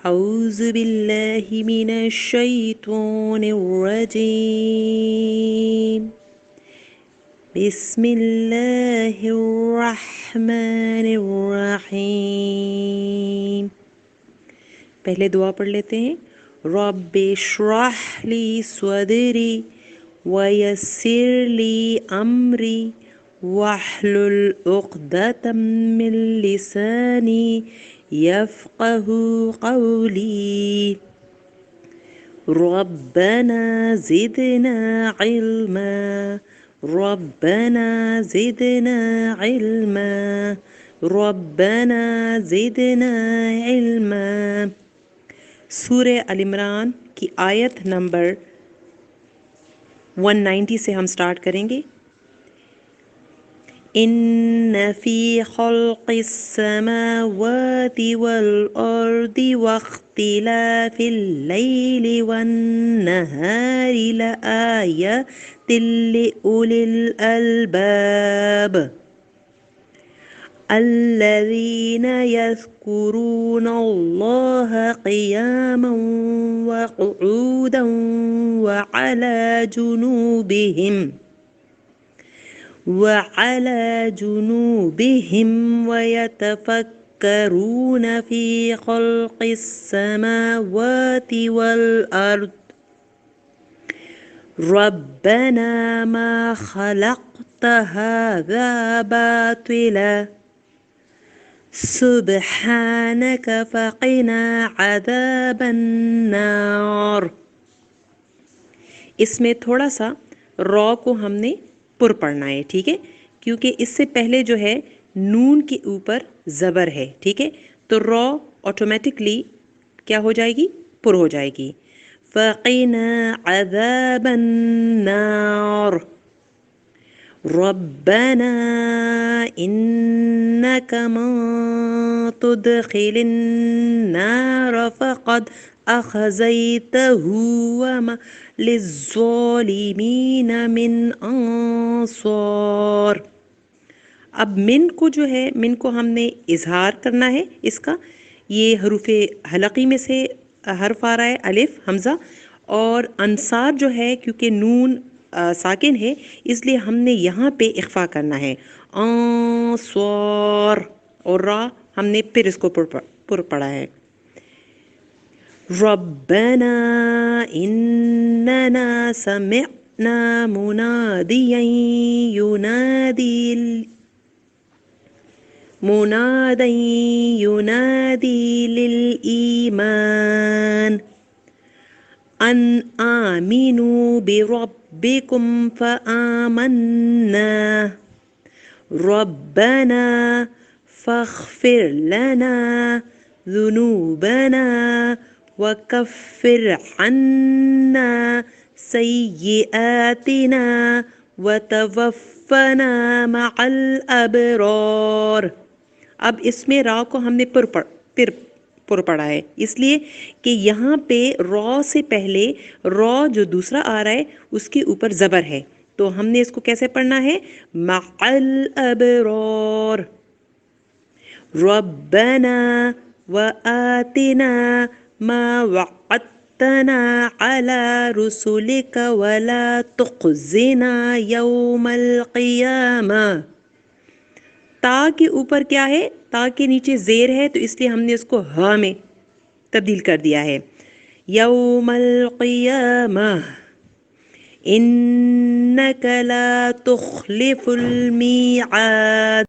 اعوذ باللہ من الشیطان الرجیم بسم اللہ الرحمن الرحیم. پہلے دعا پڑھ لیتے ہیں. رب اشرح لی صدری ویسر لی امری واحلل عقدۃ من لسانی یفقہ قولی. ربنا زدنا علما ربنا زدنا علما ربنا زدنا علما. سورہ عمران کی آیت نمبر 190 سے ہم سٹارٹ کریں گے. ان فی خلق السماوات والارض واختلاف اللیل والنہار لآیات لأولی الالباب الذین یذکرون اللہ قیاما وقعودا وعلى جنوبهم ويتفكرون في خلق السماوات والأرض ربنا ما خلقت هذا باطلا سبحانك فقنا عذاب النار. اس میں تھوڑا سا را کو ہم نے پر پڑھنا ہے، ٹھیک ہے، کیونکہ اس سے پہلے جو ہے نون کے اوپر زبر ہے، ٹھیک ہے، تو را آٹومیٹکلی کیا ہو جائے گی؟ پر ہو جائے گی. فقنا عذاب النار ربنا انك من تدخل النار فقد اخزيته وما للظالمین من انصار. اب من کو جو ہے، من کو ہم نے اظہار کرنا ہے اس کا. یہ حروف حلقی میں سے حرف آ رہا ہے، الف حمزہ، اور انصار جو ہے کیونکہ نون ساکن ہے اس لیے ہم نے یہاں پہ اخفا کرنا ہے. انصار اور را ہم نے پھر اس کو پر پڑھا ہے. ربنا اننا سمعنا منادیا ينادي للإيمان أن آمنوا بربكم فآمنا ربنا فاغفر لنا ذنوبنا وكفر عنا سيئاتنا وتوفنا مع الأبرار. اب اس میں را کو ہم نے پر پڑھا ہے اس لیے کہ یہاں پہ را سے پہلے را جو دوسرا آ رہا ہے اس کے اوپر زبر ہے، تو ہم نے اس کو کیسے پڑھنا ہے؟ مع الابرار. ربنا وآتنا ما وعدتنا على رسلك ولا تخزنا يوم القيامة. تا کے اوپر کیا ہے؟ تا کے نیچے زیر ہے تو اس لیے ہم نے اس کو ہا میں تبدیل کر دیا ہے. یوم القیامہ انک لا تخلف المیعاد.